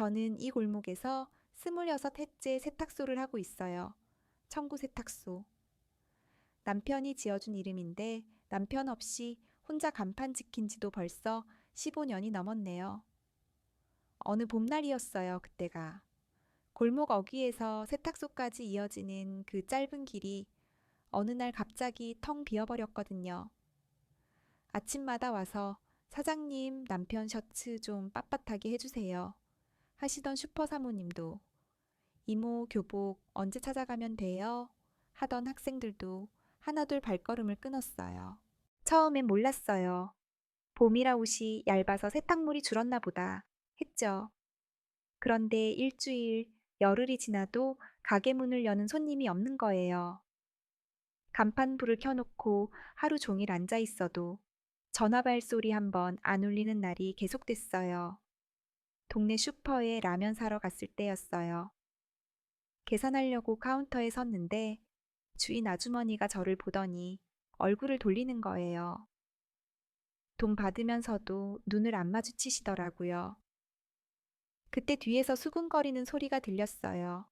저는 이 골목에서 26회째 세탁소를 하고 있어요. 청구 세탁소. 남편이 지어준 이름인데 남편 없이 혼자 간판 지킨 지도 벌써 15년이 넘었네요. 어느 봄날이었어요, 그때가. 골목 어귀에서 세탁소까지 이어지는 그 짧은 길이 어느 날 갑자기 텅 비어버렸거든요. 아침마다 와서 사장님 남편 셔츠 좀 빳빳하게 해주세요. 하시던 슈퍼 사모님도 이모 교복 언제 찾아가면 돼요? 하던 학생들도 하나둘 발걸음을 끊었어요. 처음엔 몰랐어요. 봄이라 옷이 얇아서 세탁물이 줄었나 보다 했죠. 그런데 일주일, 열흘이 지나도 가게 문을 여는 손님이 없는 거예요. 간판 불을 켜놓고 하루 종일 앉아 있어도 전화발 소리 한 번 안 울리는 날이 계속됐어요. 동네 슈퍼에 라면 사러 갔을 때였어요. 계산하려고 카운터에 섰는데 주인 아주머니가 저를 보더니 얼굴을 돌리는 거예요. 돈 받으면서도 눈을 안 마주치시더라고요. 그때 뒤에서 수군거리는 소리가 들렸어요.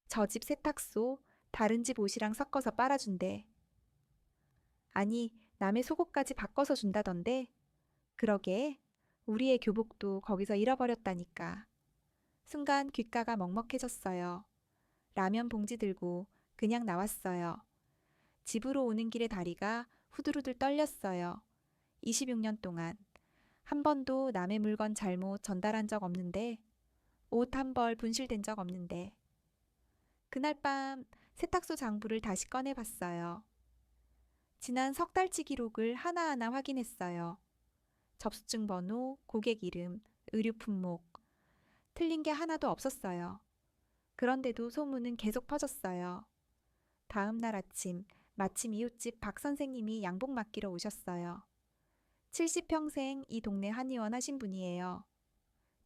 저 집 세탁소 다른 집 옷이랑 섞어서 빨아준대. 아니, 남의 속옷까지 바꿔서 준다던데. 그러게, 우리의 교복도 거기서 잃어버렸다니까. 순간 귓가가 먹먹해졌어요. 라면 봉지 들고 그냥 나왔어요. 집으로 오는 길의 다리가 후들후들 떨렸어요. 26년 동안 한 번도 남의 물건 잘못 전달한 적 없는데, 옷 한 벌 분실된 적 없는데. 그날 밤 세탁소 장부를 다시 꺼내봤어요. 지난 석 달치 기록을 하나하나 확인했어요. 접수증 번호, 고객 이름, 의류 품목. 틀린 게 하나도 없었어요. 그런데도 소문은 계속 퍼졌어요. 다음 날 아침, 마침 이웃집 박 선생님이 양복 맡기러 오셨어요. 70평생 이 동네 한의원 하신 분이에요.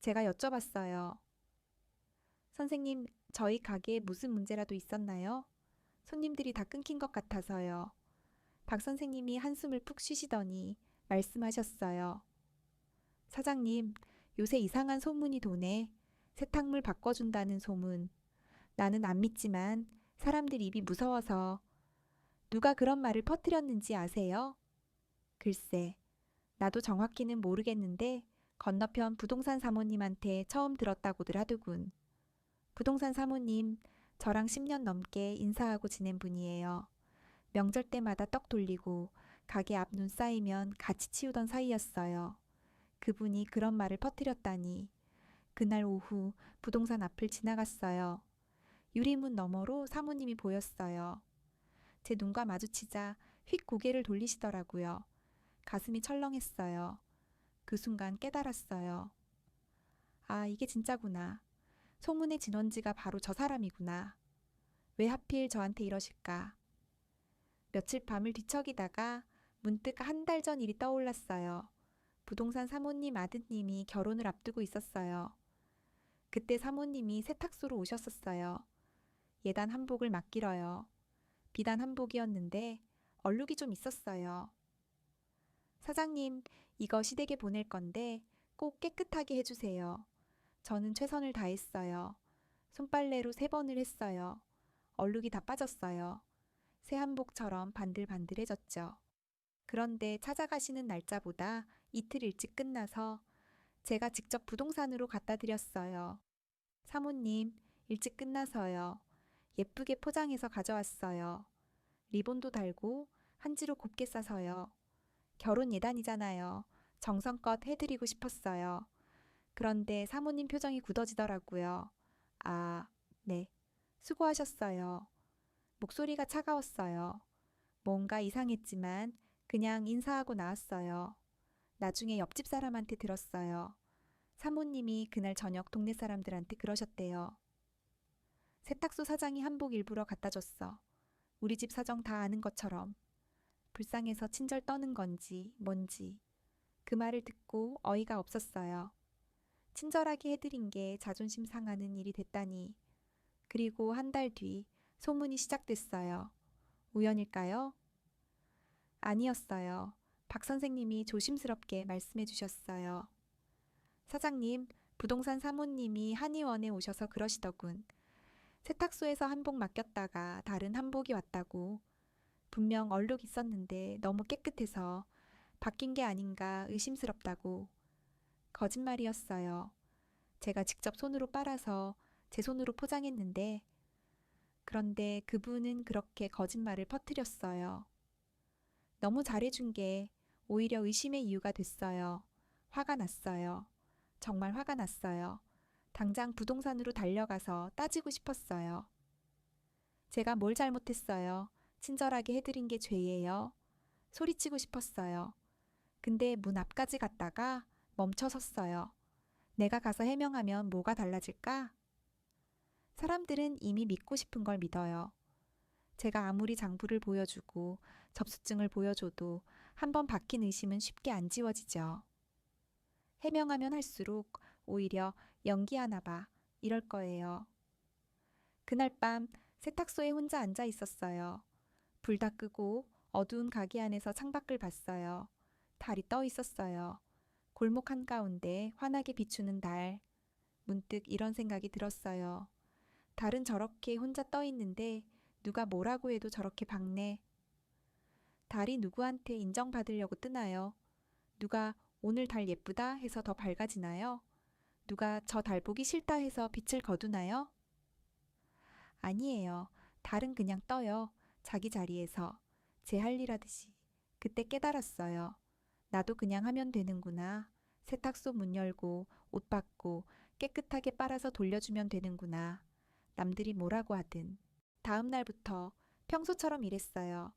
제가 여쭤봤어요. 선생님, 저희 가게에 무슨 문제라도 있었나요? 손님들이 다 끊긴 것 같아서요. 박 선생님이 한숨을 푹 쉬시더니 말씀하셨어요. 사장님, 요새 이상한 소문이 도네. 세탁물 바꿔준다는 소문. 나는 안 믿지만 사람들 입이 무서워서. 누가 그런 말을 퍼뜨렸는지 아세요? 글쎄, 나도 정확히는 모르겠는데 건너편 부동산 사모님한테 처음 들었다고들 하더군. 부동산 사모님, 저랑 10년 넘게 인사하고 지낸 분이에요. 명절 때마다 떡 돌리고 가게 앞 눈 쌓이면 같이 치우던 사이였어요. 그분이 그런 말을 퍼뜨렸다니. 그날 오후 부동산 앞을 지나갔어요. 유리문 너머로 사모님이 보였어요. 제 눈과 마주치자 휙 고개를 돌리시더라고요. 가슴이 철렁했어요. 그 순간 깨달았어요. 아, 이게 진짜구나. 소문의 진원지가 바로 저 사람이구나. 왜 하필 저한테 이러실까? 며칠 밤을 뒤척이다가 문득 한 달 전 일이 떠올랐어요. 부동산 사모님 아드님이 결혼을 앞두고 있었어요. 그때 사모님이 세탁소로 오셨었어요. 예단 한복을 맡기러요. 비단 한복이었는데 얼룩이 좀 있었어요. 사장님, 이거 시댁에 보낼 건데 꼭 깨끗하게 해주세요. 저는 최선을 다했어요. 손빨래로 3번을 했어요. 얼룩이 다 빠졌어요. 새 한복처럼 반들반들해졌죠. 그런데 찾아가시는 날짜보다 이틀 일찍 끝나서 제가 직접 부동산으로 갖다 드렸어요. 사모님, 일찍 끝나서요. 예쁘게 포장해서 가져왔어요. 리본도 달고 한지로 곱게 싸서요. 결혼 예단이잖아요. 정성껏 해드리고 싶었어요. 그런데 사모님 표정이 굳어지더라고요. 아, 네. 수고하셨어요. 목소리가 차가웠어요. 뭔가 이상했지만 그냥 인사하고 나왔어요. 나중에 옆집 사람한테 들었어요. 사모님이 그날 저녁 동네 사람들한테 그러셨대요. 세탁소 사장이 한복 일부러 갖다 줬어. 우리 집 사정 다 아는 것처럼. 불쌍해서 친절 떠는 건지 뭔지. 그 말을 듣고 어이가 없었어요. 친절하게 해드린 게 자존심 상하는 일이 됐다니. 그리고 한 달 뒤 소문이 시작됐어요. 우연일까요? 아니었어요. 박 선생님이 조심스럽게 말씀해 주셨어요. 사장님, 부동산 사모님이 한의원에 오셔서 그러시더군. 세탁소에서 한복 맡겼다가 다른 한복이 왔다고. 분명 얼룩 있었는데 너무 깨끗해서 바뀐 게 아닌가 의심스럽다고. 거짓말이었어요. 제가 직접 손으로 빨아서 제 손으로 포장했는데, 그런데 그분은 그렇게 거짓말을 퍼뜨렸어요. 너무 잘해준 게 오히려 의심의 이유가 됐어요. 화가 났어요. 정말 화가 났어요. 당장 부동산으로 달려가서 따지고 싶었어요. 제가 뭘 잘못했어요? 친절하게 해드린 게 죄예요. 소리치고 싶었어요. 근데 문 앞까지 갔다가 멈춰 섰어요. 내가 가서 해명하면 뭐가 달라질까? 사람들은 이미 믿고 싶은 걸 믿어요. 제가 아무리 장부를 보여주고 접수증을 보여줘도 한번 박힌 의심은 쉽게 안 지워지죠. 해명하면 할수록 오히려 연기하나 봐. 이럴 거예요. 그날 밤 세탁소에 혼자 앉아 있었어요. 불 다 끄고 어두운 가게 안에서 창밖을 봤어요. 달이 떠 있었어요. 골목 한가운데 환하게 비추는 달. 문득 이런 생각이 들었어요. 달은 저렇게 혼자 떠 있는데 누가 뭐라고 해도 저렇게 밝네. 달이 누구한테 인정받으려고 뜨나요? 누가 오늘 달 예쁘다 해서 더 밝아지나요? 누가 저 달 보기 싫다 해서 빛을 거두나요? 아니에요. 달은 그냥 떠요. 자기 자리에서. 제 할 일 하듯이. 그때 깨달았어요. 나도 그냥 하면 되는구나. 세탁소 문 열고 옷 받고 깨끗하게 빨아서 돌려주면 되는구나. 남들이 뭐라고 하든. 다음 날부터 평소처럼 일했어요.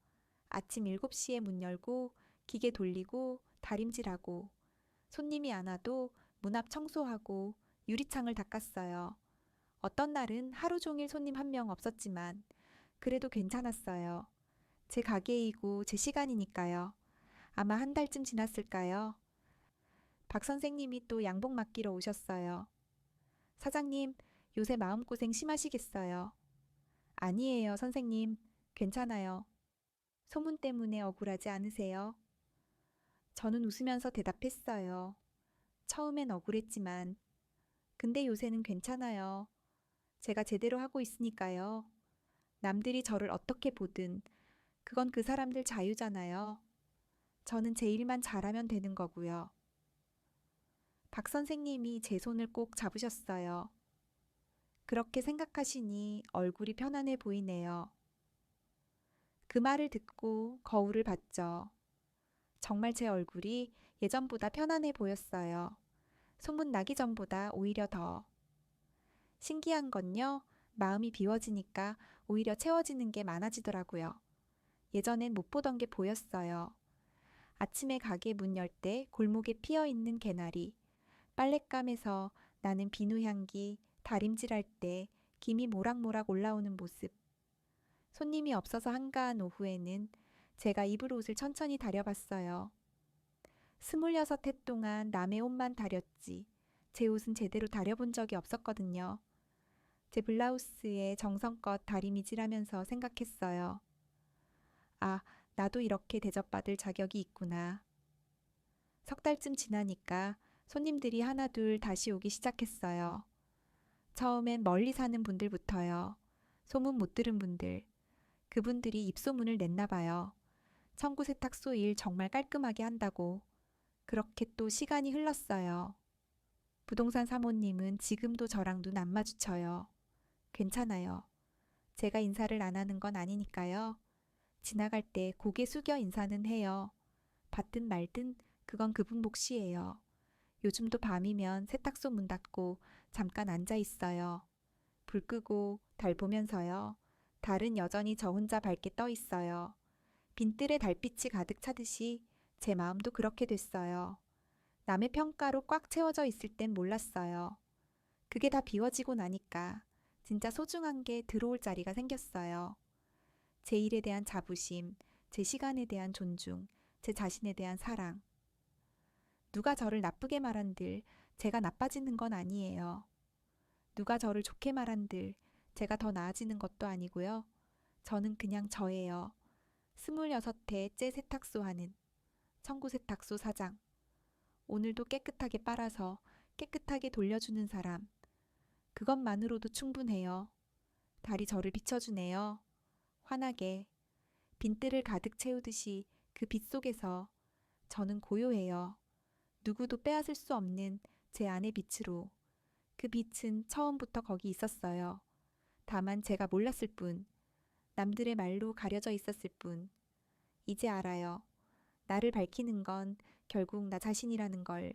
아침 7시에 문 열고 기계 돌리고 다림질하고 손님이 안 와도 문 앞 청소하고 유리창을 닦았어요. 어떤 날은 하루 종일 손님 한 명 없었지만 그래도 괜찮았어요. 제 가게이고 제 시간이니까요. 아마 한 달쯤 지났을까요? 박 선생님이 또 양복 맡기러 오셨어요. 사장님, 요새 마음고생 심하시겠어요. 아니에요, 선생님. 괜찮아요. 소문 때문에 억울하지 않으세요? 저는 웃으면서 대답했어요. 처음엔 억울했지만, 근데 요새는 괜찮아요. 제가 제대로 하고 있으니까요. 남들이 저를 어떻게 보든, 그건 그 사람들 자유잖아요. 저는 제 일만 잘하면 되는 거고요. 박 선생님이 제 손을 꼭 잡으셨어요. 그렇게 생각하시니 얼굴이 편안해 보이네요. 그 말을 듣고 거울을 봤죠. 정말 제 얼굴이 예전보다 편안해 보였어요. 소문 나기 전보다 오히려 더. 신기한 건요, 마음이 비워지니까 오히려 채워지는 게 많아지더라고요. 예전엔 못 보던 게 보였어요. 아침에 가게 문 열 때 골목에 피어 있는 개나리, 빨랫감에서 나는 비누 향기, 다림질할 때 김이 모락모락 올라오는 모습. 손님이 없어서 한가한 오후에는 제가 입을 옷을 천천히 다려봤어요. 26해 동안 남의 옷만 다렸지 제 옷은 제대로 다려본 적이 없었거든요. 제 블라우스에 정성껏 다리미질하면서 생각했어요. 아, 나도 이렇게 대접받을 자격이 있구나. 석 달쯤 지나니까 손님들이 하나둘 다시 오기 시작했어요. 처음엔 멀리 사는 분들부터요. 소문 못 들은 분들. 그분들이 입소문을 냈나 봐요. 청구 세탁소 일 정말 깔끔하게 한다고. 그렇게 또 시간이 흘렀어요. 부동산 사모님은 지금도 저랑 눈 안 마주쳐요. 괜찮아요. 제가 인사를 안 하는 건 아니니까요. 지나갈 때 고개 숙여 인사는 해요. 받든 말든 그건 그분 몫이에요. 요즘도 밤이면 세탁소 문 닫고 잠깐 앉아 있어요. 불 끄고 달 보면서요. 달은 여전히 저 혼자 밝게 떠 있어요. 빈뜰에 달빛이 가득 차듯이 제 마음도 그렇게 됐어요. 남의 평가로 꽉 채워져 있을 땐 몰랐어요. 그게 다 비워지고 나니까 진짜 소중한 게 들어올 자리가 생겼어요. 제 일에 대한 자부심, 제 시간에 대한 존중, 제 자신에 대한 사랑. 누가 저를 나쁘게 말한들 제가 나빠지는 건 아니에요. 누가 저를 좋게 말한들 제가 더 나아지는 것도 아니고요. 저는 그냥 저예요. 26회째 세탁소 하는 청구 세탁소 사장. 오늘도 깨끗하게 빨아서 깨끗하게 돌려주는 사람. 그것만으로도 충분해요. 달이 저를 비춰주네요. 환하게. 빈뜰을 가득 채우듯이 그 빛 속에서 저는 고요해요. 누구도 빼앗을 수 없는 제 안의 빛으로. 그 빛은 처음부터 거기 있었어요. 다만 제가 몰랐을 뿐. 남들의 말로 가려져 있었을 뿐. 이제 알아요. 나를 밝히는 건 결국 나 자신이라는 걸.